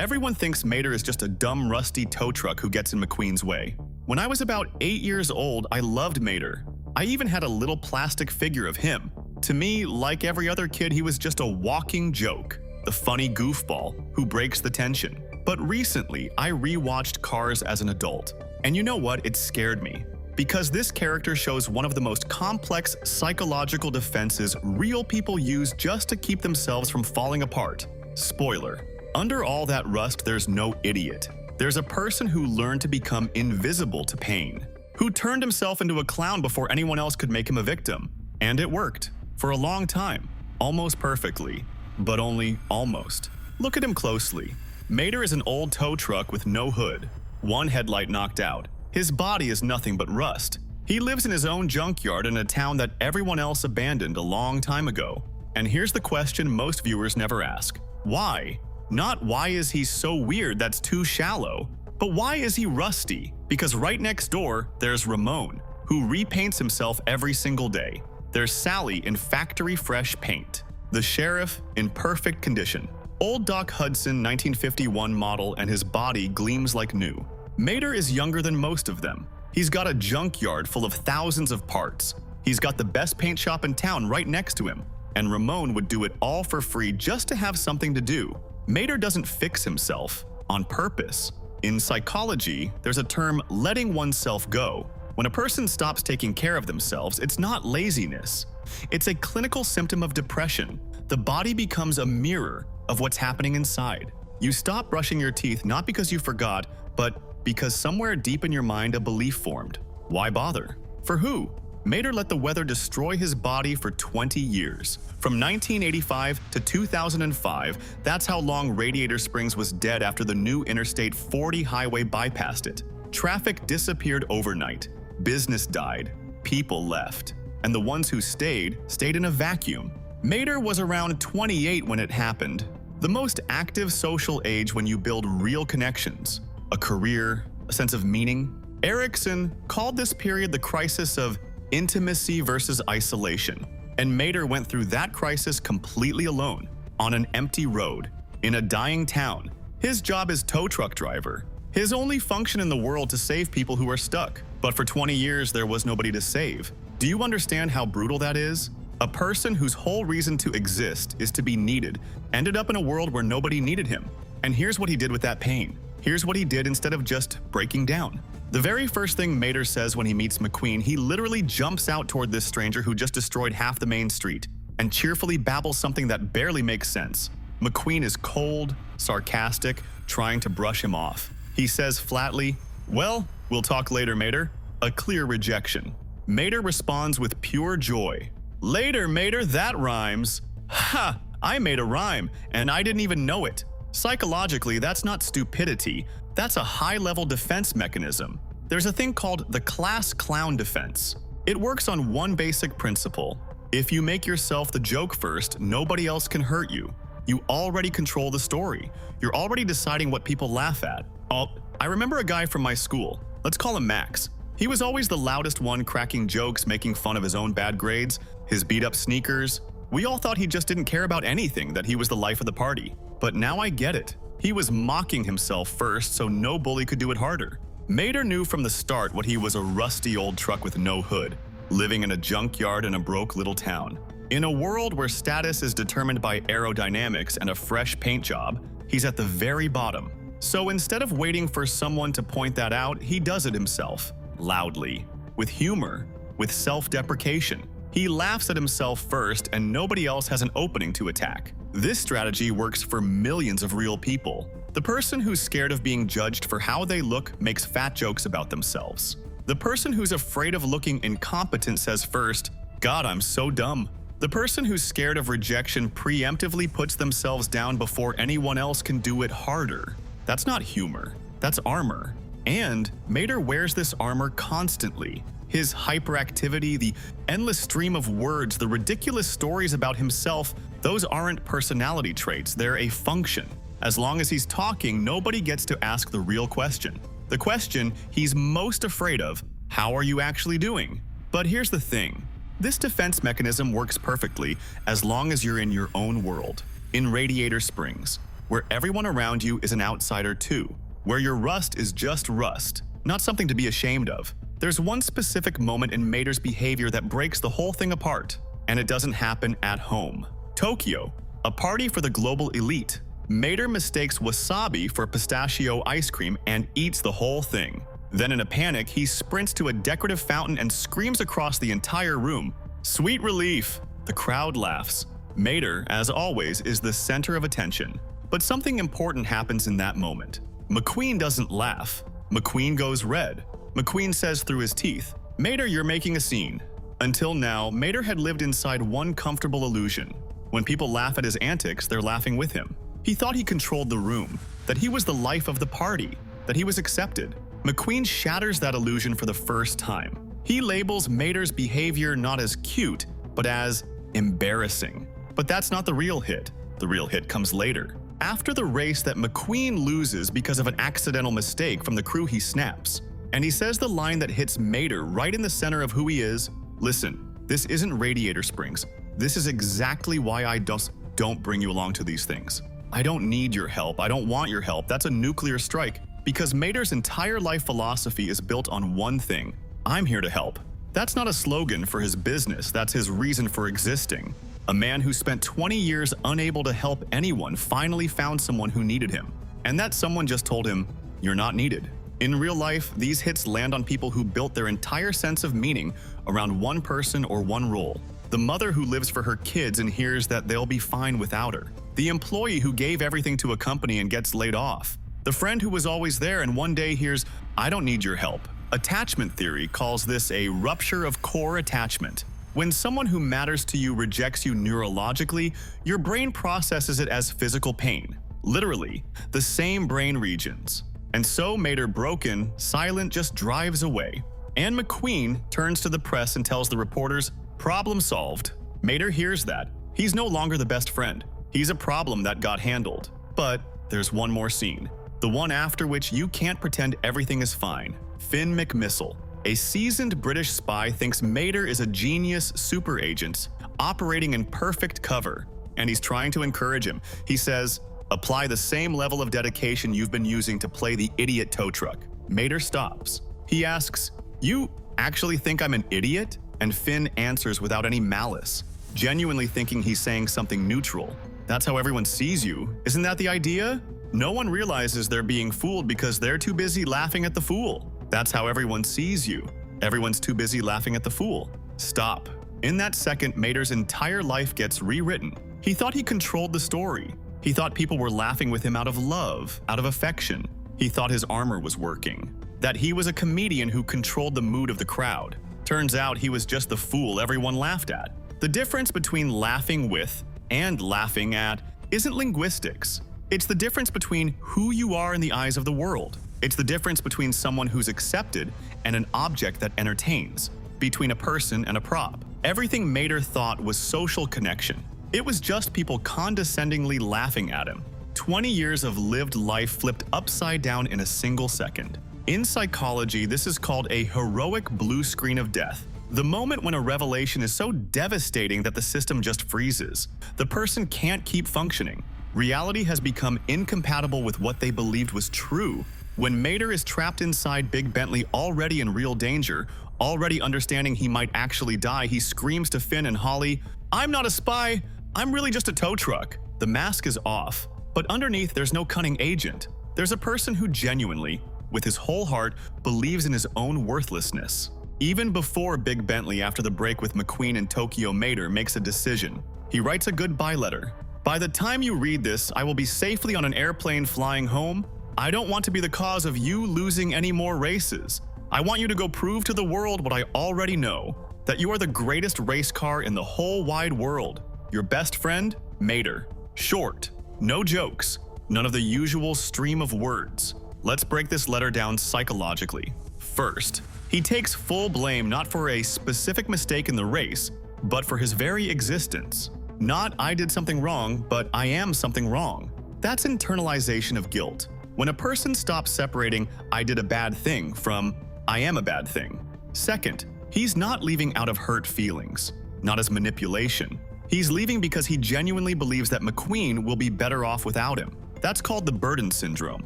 Everyone thinks Mater is just a dumb, rusty tow truck who gets in McQueen's way. When I was about 8 years old, I loved Mater. I even had a little plastic figure of him. To me, like every other kid, he was just a walking joke, the funny goofball who breaks the tension. But recently, I rewatched Cars as an adult. And you know what? It scared me. Because this character shows one of the most complex psychological defenses real people use just to keep themselves from falling apart. Spoiler. Under all that rust, there's no idiot. There's a person who learned to become invisible to pain, who turned himself into a clown before anyone else could make him a victim. And it worked. For a long time. Almost perfectly. But only almost. Look at him closely. Mater is an old tow truck with no hood. One headlight knocked out. His body is nothing but rust. He lives in his own junkyard in a town that everyone else abandoned a long time ago. And here's the question most viewers never ask. Why? Not why is he so weird, that's too shallow, but why is he rusty? Because right next door, there's Ramon, who repaints himself every single day. There's Sally in factory fresh paint. The sheriff in perfect condition. Old Doc Hudson 1951 model and his body gleams like new. Mater is younger than most of them. He's got a junkyard full of thousands of parts. He's got the best paint shop in town right next to him. And Ramon would do it all for free just to have something to do. Mater doesn't fix himself on purpose. In psychology, there's a term letting oneself go. When a person stops taking care of themselves, it's not laziness. It's a clinical symptom of depression. The body becomes a mirror of what's happening inside. You stop brushing your teeth not because you forgot, but because somewhere deep in your mind a belief formed. Why bother? For who? Mater let the weather destroy his body for 20 years. From 1985 to 2005, that's how long Radiator Springs was dead after the new Interstate 40 highway bypassed it. Traffic disappeared overnight. Business died. People left. And the ones who stayed in a vacuum. Mater was around 28 when it happened. The most active social age when you build real connections. A career, a sense of meaning. Erickson called this period the crisis of intimacy versus isolation. And Mater went through that crisis completely alone, on an empty road, in a dying town. His job is tow truck driver. His only function in the world to save people who are stuck. But for 20 years, there was nobody to save. Do you understand how brutal that is? A person whose whole reason to exist is to be needed ended up in a world where nobody needed him. And here's what he did with that pain. Here's what he did instead of just breaking down. The very first thing Mater says when he meets McQueen, he literally jumps out toward this stranger who just destroyed half the main street and cheerfully babbles something that barely makes sense. McQueen is cold, sarcastic, trying to brush him off. He says flatly, "Well, we'll talk later, Mater." A clear rejection. Mater responds with pure joy. "Later, Mater, that rhymes." Ha! I made a rhyme, and I didn't even know it. Psychologically, that's not stupidity. That's a high-level defense mechanism. There's a thing called the class clown defense. It works on one basic principle. If you make yourself the joke first, nobody else can hurt you. You already control the story. You're already deciding what people laugh at. Oh, I remember a guy from my school. Let's call him Max. He was always the loudest one, cracking jokes, making fun of his own bad grades, his beat-up sneakers. We all thought he just didn't care about anything, that he was the life of the party. But now I get it. He was mocking himself first, so no bully could do it harder. Mater knew from the start what he was: a rusty old truck with no hood, living in a junkyard in a broke little town. In a world where status is determined by aerodynamics and a fresh paint job, he's at the very bottom. So instead of waiting for someone to point that out, he does it himself, loudly, with humor, with self-deprecation. He laughs at himself first, and nobody else has an opening to attack. This strategy works for millions of real people. The person who's scared of being judged for how they look makes fat jokes about themselves. The person who's afraid of looking incompetent says first, "God, I'm so dumb." The person who's scared of rejection preemptively puts themselves down before anyone else can do it harder. That's not humor. That's armor. And Mater wears this armor constantly. His hyperactivity, the endless stream of words, the ridiculous stories about himself, those aren't personality traits, they're a function. As long as he's talking, nobody gets to ask the real question. The question he's most afraid of: how are you actually doing? But here's the thing. This defense mechanism works perfectly as long as you're in your own world, in Radiator Springs. where everyone around you is an outsider too, where your rust is just rust, not something to be ashamed of. There's one specific moment in Mater's behavior that breaks the whole thing apart, and it doesn't happen at home. Tokyo, a party for the global elite. Mater mistakes wasabi for pistachio ice cream and eats the whole thing. Then in a panic, he sprints to a decorative fountain and screams across the entire room. Sweet relief! The crowd laughs. Mater, as always, is the center of attention. But something important happens in that moment. McQueen doesn't laugh. McQueen goes red. McQueen says through his teeth, "Mater, you're making a scene." Until now, Mater had lived inside one comfortable illusion. When people laugh at his antics, they're laughing with him. He thought he controlled the room, that he was the life of the party, that he was accepted. McQueen shatters that illusion for the first time. He labels Mater's behavior not as cute, but as embarrassing. But that's not the real hit. The real hit comes later. After the race that McQueen loses because of an accidental mistake from the crew, he snaps. And he says the line that hits Mater right in the center of who he is. Listen, this isn't Radiator Springs. This is exactly why I don't bring you along to these things. I don't need your help. I don't want your help. That's a nuclear strike. Because Mater's entire life philosophy is built on one thing. I'm here to help. That's not a slogan for his business. That's his reason for existing. A man who spent 20 years unable to help anyone finally found someone who needed him. And that someone just told him, "You're not needed." In real life, these hits land on people who built their entire sense of meaning around one person or one role. The mother who lives for her kids and hears that they'll be fine without her. The employee who gave everything to a company and gets laid off. The friend who was always there and one day hears, "I don't need your help." Attachment theory calls this a rupture of core attachment. When someone who matters to you rejects you neurologically, your brain processes it as physical pain. Literally, the same brain regions. And so Mater, broken, silent, just drives away. And McQueen turns to the press and tells the reporters, "Problem solved." Mater hears that. He's no longer the best friend. He's a problem that got handled. But there's one more scene. The one after which you can't pretend everything is fine. Finn McMissile, a seasoned British spy, thinks Mater is a genius super agent operating in perfect cover. And he's trying to encourage him. He says, "Apply the same level of dedication you've been using to play the idiot tow truck." Mater stops. He asks, "You actually think I'm an idiot?" And Finn answers without any malice, genuinely thinking he's saying something neutral. "That's how everyone sees you. Isn't that the idea?" No one realizes they're being fooled because they're too busy laughing at the fool. That's how everyone sees you. Everyone's too busy laughing at the fool. Stop. In that second, Mater's entire life gets rewritten. He thought he controlled the story. He thought people were laughing with him out of love, out of affection. He thought his armor was working, that he was a comedian who controlled the mood of the crowd. Turns out he was just the fool everyone laughed at. The difference between laughing with and laughing at isn't linguistics. It's the difference between who you are in the eyes of the world. It's the difference between someone who's accepted and an object that entertains, between a person and a prop. Everything Mater thought was social connection. It was just people condescendingly laughing at him. 20 years of lived life flipped upside down in a single second. In psychology, this is called a heroic blue screen of death. The moment when a revelation is so devastating that the system just freezes. The person can't keep functioning. Reality has become incompatible with what they believed was true. When Mater is trapped inside Big Bentley, already in real danger, already understanding he might actually die, he screams to Finn and Holly, "I'm not a spy, I'm really just a tow truck." The mask is off, but underneath there's no cunning agent. There's a person who genuinely, with his whole heart, believes in his own worthlessness. Even before Big Bentley, after the break with McQueen and Tokyo, Mater makes a decision. He writes a goodbye letter. "By the time you read this, I will be safely on an airplane flying home. I don't want to be the cause of you losing any more races. I want you to go prove to the world what I already know, that you are the greatest race car in the whole wide world. Your best friend, Mater." Short, no jokes, none of the usual stream of words. Let's break this letter down psychologically. First, he takes full blame not for a specific mistake in the race, but for his very existence. Not "I did something wrong," but "I am something wrong." That's internalization of guilt. When a person stops separating "I did a bad thing" from "I am a bad thing." Second, he's not leaving out of hurt feelings, not as manipulation. He's leaving because he genuinely believes that McQueen will be better off without him. That's called the burden syndrome,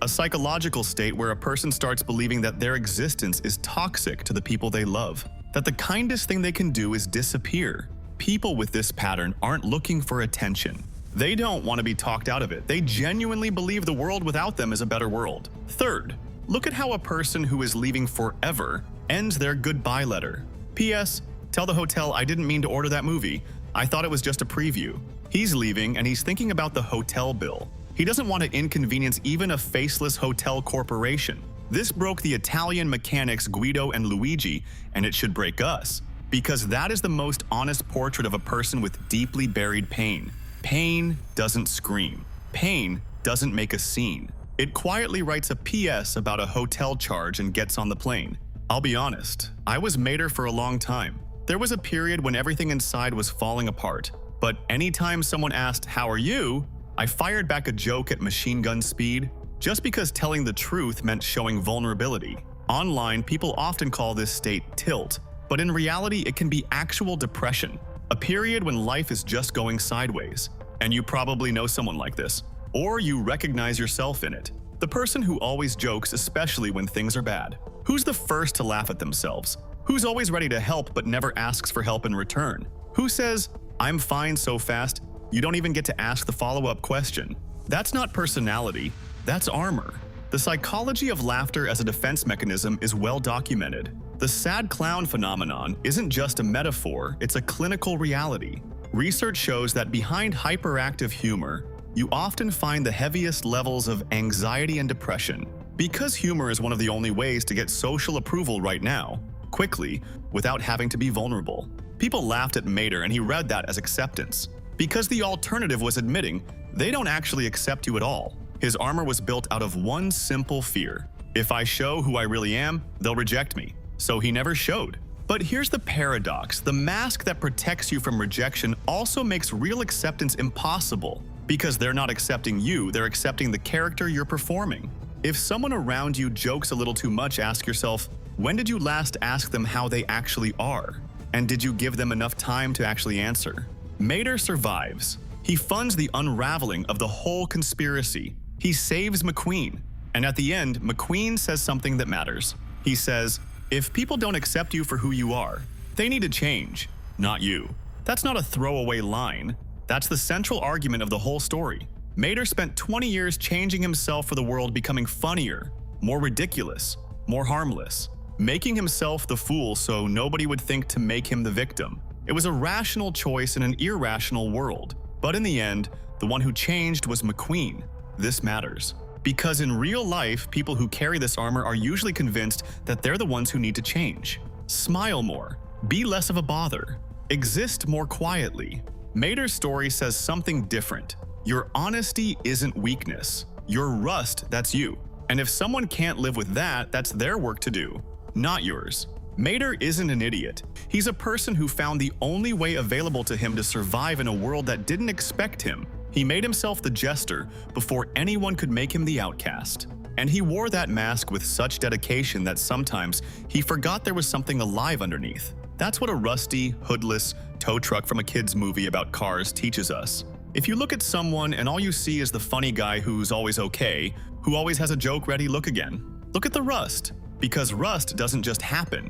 a psychological state where a person starts believing that their existence is toxic to the people they love, that the kindest thing they can do is disappear. People with this pattern aren't looking for attention. They don't want to be talked out of it. They genuinely believe the world without them is a better world. Third, look at how a person who is leaving forever ends their goodbye letter. P.S. Tell the hotel I didn't mean to order that movie. I thought it was just a preview. He's leaving and he's thinking about the hotel bill. He doesn't want to inconvenience even a faceless hotel corporation. This broke the Italian mechanics Guido and Luigi, and it should break us, because that is the most honest portrait of a person with deeply buried pain. Pain doesn't scream. Pain doesn't make a scene. It quietly writes a PS about a hotel charge and gets on the plane. I'll be honest, I was Mater for a long time. There was a period when everything inside was falling apart, but anytime someone asked, "How are you?" I fired back a joke at machine gun speed, just because telling the truth meant showing vulnerability. Online, people often call this state tilt, but in reality, it can be actual depression, a period when life is just going sideways. And you probably know someone like this, or you recognize yourself in it. The person who always jokes, especially when things are bad. Who's the first to laugh at themselves? Who's always ready to help but never asks for help in return? Who says, "I'm fine," so fast, you don't even get to ask the follow-up question? That's not personality, that's armor. The psychology of laughter as a defense mechanism is well documented. The sad clown phenomenon isn't just a metaphor, it's a clinical reality. Research shows that behind hyperactive humor, you often find the heaviest levels of anxiety and depression. Because humor is one of the only ways to get social approval right now, quickly, without having to be vulnerable. People laughed at Mater and he read that as acceptance. Because the alternative was admitting they don't actually accept you at all. His armor was built out of one simple fear. If I show who I really am, they'll reject me. So he never showed. But here's the paradox. The mask that protects you from rejection also makes real acceptance impossible. Because they're not accepting you, they're accepting the character you're performing. If someone around you jokes a little too much, ask yourself, when did you last ask them how they actually are? And did you give them enough time to actually answer? Mater survives. He funds the unraveling of the whole conspiracy. He saves McQueen. And at the end, McQueen says something that matters. He says, if people don't accept you for who you are, they need to change, not you. That's not a throwaway line. That's the central argument of the whole story. Mater spent 20 years changing himself for the world, becoming funnier, more ridiculous, more harmless, making himself the fool so nobody would think to make him the victim. It was a rational choice in an irrational world. But in the end, the one who changed was McQueen. This matters. Because in real life, people who carry this armor are usually convinced that they're the ones who need to change. Smile more. Be less of a bother. Exist more quietly. Mater's story says something different. Your honesty isn't weakness. Your rust, that's you. And if someone can't live with that, that's their work to do, not yours. Mater isn't an idiot. He's a person who found the only way available to him to survive in a world that didn't expect him. He made himself the jester before anyone could make him the outcast. And he wore that mask with such dedication that sometimes he forgot there was something alive underneath. That's what a rusty, hoodless tow truck from a kid's movie about cars teaches us. If you look at someone and all you see is the funny guy who's always okay, who always has a joke ready, look again. Look at the rust. Because rust doesn't just happen,